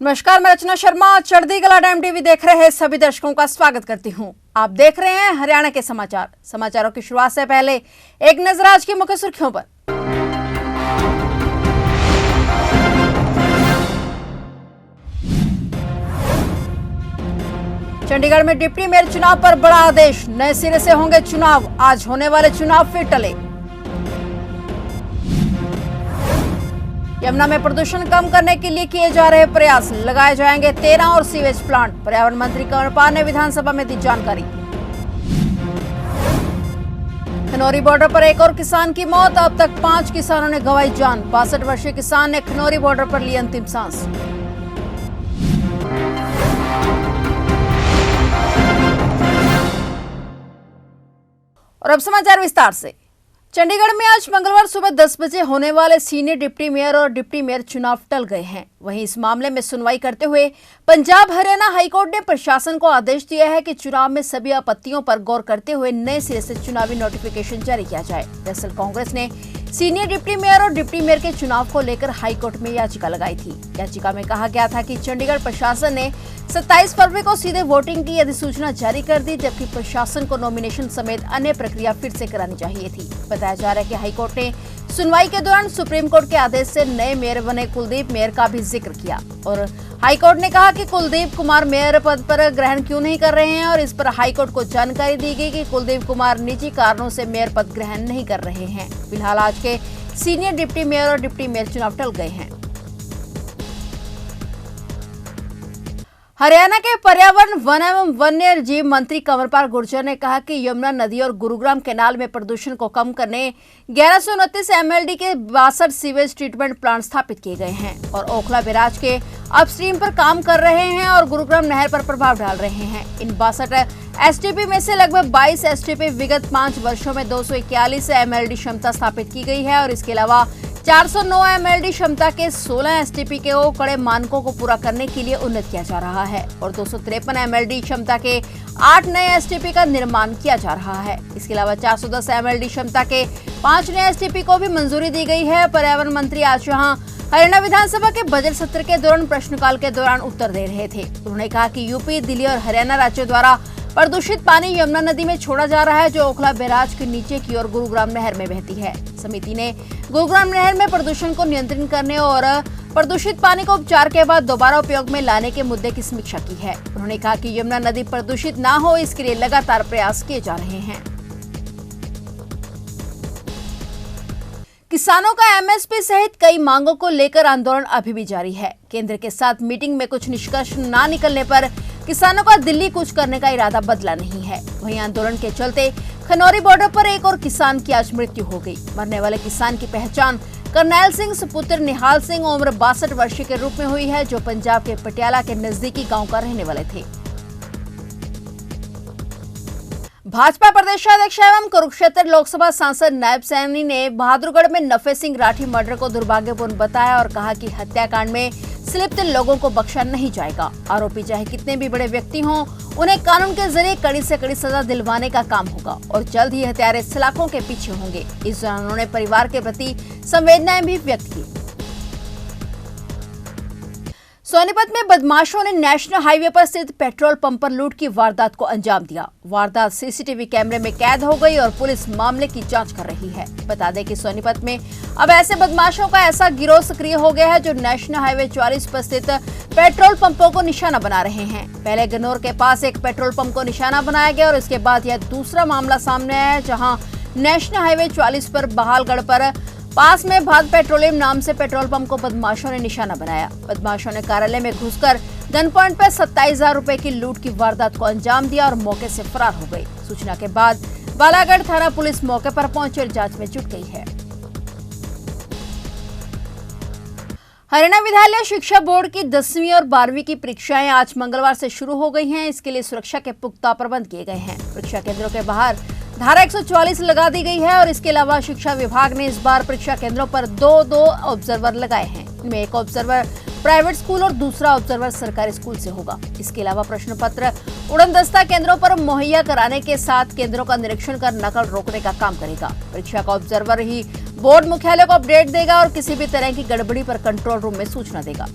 नमस्कार, मैं रचना शर्मा। चढ़ती कला टाइम टीवी देख रहे सभी दर्शकों का स्वागत करती हूं। आप देख रहे हैं हरियाणा के समाचार। समाचारों की शुरुआत से पहले एक नजर आज की मुख्य सुर्खियों पर। चंडीगढ़ में डिप्टी मेयर चुनाव पर बड़ा आदेश, नए सिरे से होंगे चुनाव। आज होने वाले चुनाव फिर टले। यमुना में प्रदूषण कम करने के लिए किए जा रहे प्रयास, लगाए जाएंगे 13 और सीवेज प्लांट। पर्यावरण मंत्री कंवरपाल ने विधानसभा में दी जानकारी। खनौरी बॉर्डर पर एक और किसान की मौत, अब तक 5 किसानों ने गंवाई जान। 62 वर्षीय किसान ने खनौरी बॉर्डर पर ली अंतिम सांस। और अब समाचार विस्तार से। चंडीगढ़ में आज मंगलवार सुबह 10 बजे होने वाले सीनियर डिप्टी मेयर और डिप्टी मेयर चुनाव टल गए हैं। वहीं इस मामले में सुनवाई करते हुए पंजाब हरियाणा हाईकोर्ट ने प्रशासन को आदेश दिया है कि चुनाव में सभी आपत्तियों पर गौर करते हुए नए सिरे से चुनावी नोटिफिकेशन जारी किया जाए। दरअसल कांग्रेस ने सीनियर डिप्टी मेयर और डिप्टी मेयर के चुनाव को लेकर हाईकोर्ट में याचिका लगाई थी। याचिका में कहा गया था कि चंडीगढ़ प्रशासन ने 27 फरवरी को सीधे वोटिंग की अधिसूचना जारी कर दी, जबकि प्रशासन को नॉमिनेशन समेत अन्य प्रक्रिया फिर से करानी चाहिए थी। बताया जा रहा है कि हाईकोर्ट ने सुनवाई के दौरान सुप्रीम कोर्ट के आदेश से नए मेयर बने कुलदीप मेयर का भी जिक्र किया और हाईकोर्ट ने कहा कि कुलदीप कुमार मेयर पद पर ग्रहण क्यों नहीं कर रहे हैं और इस पर हाईकोर्ट को जानकारी दी गई कि कुलदीप कुमार निजी कारणों से मेयर पद ग्रहण नहीं कर रहे हैं। फिलहाल आज के सीनियर डिप्टी मेयर और डिप्टी मेयर चुनाव टल गए हैं। हरियाणा के पर्यावरण वन एवं वन्य जीव मंत्री कंवरपाल गुर्जर ने कहा कि यमुना नदी और गुरुग्राम कैनाल में प्रदूषण को कम करने 1129 MLD के 62 सीवेज ट्रीटमेंट प्लांट स्थापित किए गए हैं और ओखला बैराज के अपस्ट्रीम पर काम कर रहे हैं और गुरुग्राम नहर पर प्रभाव डाल रहे हैं। इन 62 STP में से लगभग 22 STP विगत 5 वर्षों में 241 MLD क्षमता स्थापित की गई है और इसके अलावा 409 MLD क्षमता के 16 STP के कड़े मानकों को पूरा करने के लिए उन्नत किया जा रहा है और 253 MLD क्षमता के 8 नए STP का निर्माण किया जा रहा है। इसके अलावा 410 MLD क्षमता के 5 नए STP को भी मंजूरी दी गई है। पर्यावरण मंत्री आज यहां हरियाणा विधानसभा के बजट सत्र के दौरान प्रश्नकाल के दौरान उत्तर दे रहे थे। उन्होंने कहा कि यूपी, दिल्ली और हरियाणा राज्यों द्वारा प्रदूषित पानी यमुना नदी में छोड़ा जा रहा है, जो ओखला बैराज के नीचे की ओर गुरुग्राम नहर में बहती है। समिति ने गुरुग्राम नहर में प्रदूषण को नियंत्रित करने और प्रदूषित पानी को उपचार के बाद दोबारा उपयोग में लाने के मुद्दे की समीक्षा की है। उन्होंने कहा कि यमुना नदी प्रदूषित न हो, इसके लिए लगातार प्रयास किए जा रहे हैं। किसानों का MSP सहित कई मांगों को लेकर आंदोलन अभी भी जारी है। केंद्र के साथ मीटिंग में कुछ निष्कर्ष न निकलने पर किसानों का दिल्ली कूच करने का इरादा बदला नहीं है। वहीं आंदोलन के चलते खनौरी बॉर्डर पर एक और किसान की आज मृत्यु हो गई। मरने वाले किसान की पहचान करनैल सिंह सुपुत्र निहाल सिंह उम्र 62 वर्षीय के रूप में हुई है, जो पंजाब के पटियाला के नजदीकी गांव का रहने वाले थे। भाजपा प्रदेशाध्यक्ष एवं कुरुक्षेत्र लोकसभा सांसद नायब सैनी ने बहादुरगढ़ में नफे सिंह राठी मर्डर को दुर्भाग्यपूर्ण बताया और कहा कि हत्याकांड में संलिप्त लोगों को बख्शा नहीं जाएगा। आरोपी चाहे कितने भी बड़े व्यक्ति हों, उन्हें कानून के जरिए कड़ी से कड़ी सजा दिलवाने का काम होगा और जल्द ही हत्यारे सलाखों के पीछे होंगे। इस दौरान उन्होंने परिवार के प्रति संवेदनाएं भी व्यक्त की। सोनीपत में बदमाशों ने नेशनल हाईवे पर स्थित पेट्रोल पंप पर लूट की वारदात को अंजाम दिया। वारदात CCTV कैमरे में कैद हो गई और पुलिस मामले की जांच कर रही है। बता दें कि सोनीपत में अब ऐसे बदमाशों का ऐसा गिरोह सक्रिय हो गया है जो नेशनल हाईवे 44 पर स्थित पेट्रोल पंपों को निशाना बना रहे हैं। पहले गन्नौर के पास एक पेट्रोल पंप को निशाना बनाया गया और इसके बाद यह दूसरा मामला सामने आया है, जहाँ नेशनल हाईवे 44 पर बहालगढ़ पर पास में भारत पेट्रोलियम नाम से पेट्रोल पंप को बदमाशों ने निशाना बनाया। बदमाशों ने कार्यालय में घुसकर गन पॉइंट पर 27,000 रुपए की लूट की वारदात को अंजाम दिया और मौके से फरार हो गई। सूचना के बाद बालागढ़ थाना पुलिस मौके पर पहुंची और जांच में जुट गई है। हरियाणा विद्यालय शिक्षा बोर्ड की 10वीं और 12वीं की परीक्षाएं आज मंगलवार से शुरू हो गई हैं। इसके लिए सुरक्षा के पुख्ता प्रबंध किए गए हैं। परीक्षा केंद्रों के बाहर धारा 144 लगा दी गई है और इसके अलावा शिक्षा विभाग ने इस बार परीक्षा केंद्रों पर दो ऑब्जर्वर लगाए हैं। इनमें एक ऑब्जर्वर प्राइवेट स्कूल और दूसरा ऑब्जर्वर सरकारी स्कूल से होगा। इसके अलावा प्रश्न पत्र उड़नदस्ता केंद्रों पर मुहैया कराने के साथ केंद्रों का निरीक्षण कर नकल रोकने का काम करेगा। परीक्षा का ऑब्जर्वर ही बोर्ड मुख्यालय को अपडेट देगा और किसी भी तरह की गड़बड़ी पर कंट्रोल रूम में सूचना देगा।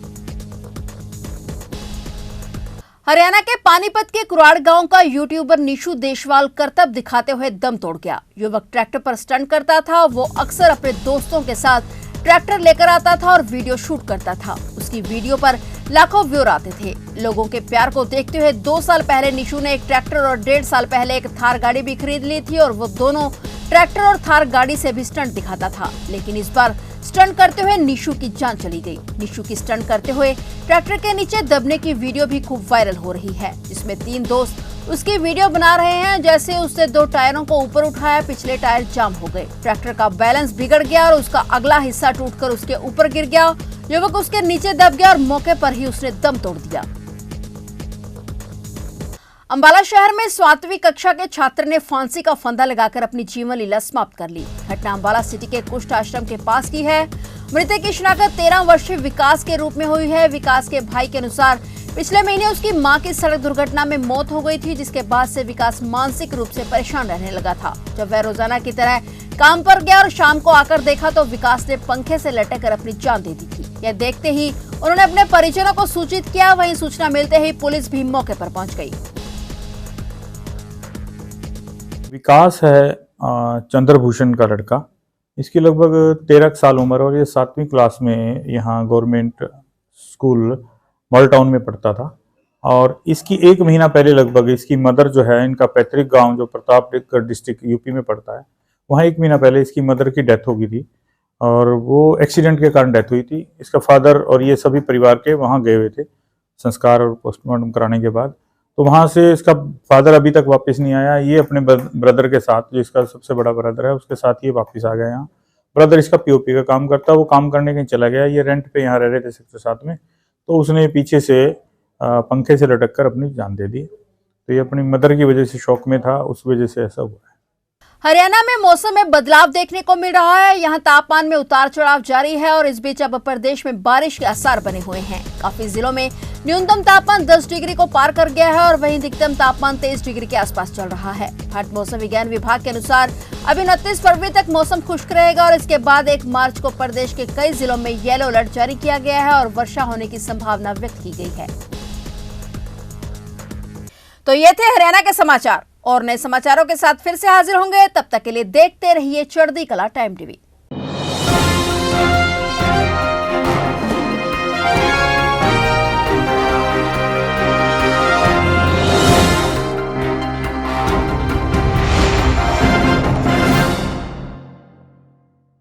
हरियाणा के पानीपत के कुराड़ गांव का यूट्यूबर निशु देशवाल करतब दिखाते हुए दम तोड़ गया। युवक ट्रैक्टर पर स्टंट करता था। वो अक्सर अपने दोस्तों के साथ ट्रैक्टर लेकर आता था और वीडियो शूट करता था। उसकी वीडियो पर लाखों व्यूअर आते थे। लोगों के प्यार को देखते हुए 2 साल पहले निशु ने एक ट्रैक्टर और 1.5 साल पहले एक थार गाड़ी भी खरीद ली थी और वो दोनों ट्रैक्टर और थार गाड़ी से भी स्टंट दिखाता था। लेकिन इस बार स्टंट करते हुए निशु की जान चली गई। निशु की स्टंट करते हुए ट्रैक्टर के नीचे दबने की वीडियो भी खूब वायरल हो रही है, जिसमें 3 दोस्त उसकी वीडियो बना रहे हैं। जैसे उसने 2 टायरों को ऊपर उठाया, पिछले टायर जाम हो गए। ट्रैक्टर का बैलेंस बिगड़ गया और उसका अगला हिस्सा टूटकर उसके ऊपर गिर गया। युवक उसके नीचे दब गया और मौके पर ही उसने दम तोड़ दिया। अंबाला शहर में 7वीं कक्षा के छात्र ने फांसी का फंदा लगाकर अपनी जीवन लीला समाप्त कर ली। घटना अंबाला सिटी के कुष्ठ आश्रम के पास की है। मृतक की शिनाख्त 13 वर्षीय विकास के रूप में हुई है। विकास के भाई के अनुसार पिछले महीने उसकी मां की सड़क दुर्घटना में मौत हो गई थी, जिसके बाद से विकास मानसिक रूप से परेशान रहने लगा था। जब वह रोजाना की तरह काम पर गया और शाम को आकर देखा तो विकास ने पंखे से लटक कर अपनी जान दे दी थी। यह देखते ही उन्होंने अपने परिजनों को सूचित किया। वहीं सूचना मिलते ही पुलिस भी मौके पर पहुंच गई। विकास है चंद्रभूषण का लड़का। इसकी लगभग 13 साल उम्र और ये 7वीं क्लास में यहाँ गवर्नमेंट स्कूल मॉडल टाउन में पढ़ता था। और इसकी 1 महीना पहले लगभग इसकी मदर जो है, इनका पैतृक गांव जो प्रतापगढ़ डिस्ट्रिक्ट यूपी में पड़ता है, वहाँ 1 महीना पहले इसकी मदर की डेथ हो गई थी और वो एक्सीडेंट के कारण डेथ हुई थी। इसका फादर और ये सभी परिवार के वहाँ गए हुए थे संस्कार और पोस्टमार्टम कराने के बाद। तो वहाँ से इसका फादर अभी तक वापस नहीं आया। ये अपने ब्रदर के साथ, जो इसका सबसे बड़ा ब्रदर है, उसके साथ ये वापस आ गया यहाँ। ब्रदर इसका पीओपी का काम करता है, वो काम करने कहीं चला गया। ये रेंट पे यहाँ रह रहे थे सेक्टर 7 में, तो उसने पीछे से पंखे से लटक कर अपनी जान दे दी। तो ये अपनी मदर की वजह से शौक में था, उस वजह से ऐसा हुआ है। हरियाणा में मौसम में बदलाव देखने को मिल रहा है। यहाँ तापमान में उतार चढ़ाव जारी है और इस बीच अब प्रदेश में बारिश के आसार बने हुए हैं। काफी जिलों में न्यूनतम तापमान 10 डिग्री को पार कर गया है और वहीं अधिकतम तापमान 23 डिग्री के आसपास चल रहा है। भारतीय मौसम विज्ञान विभाग के अनुसार अभी 29 फरवरी तक मौसम खुश्क रहेगा और इसके बाद 1 मार्च को प्रदेश के कई जिलों में येलो अलर्ट जारी किया गया है और वर्षा होने की संभावना व्यक्त की गई है। तो ये थे हरियाणा के समाचार और नए समाचारों के साथ फिर से हाजिर होंगे। तब तक के लिए देखते रहिए चढ़ती कला टाइम टीवी।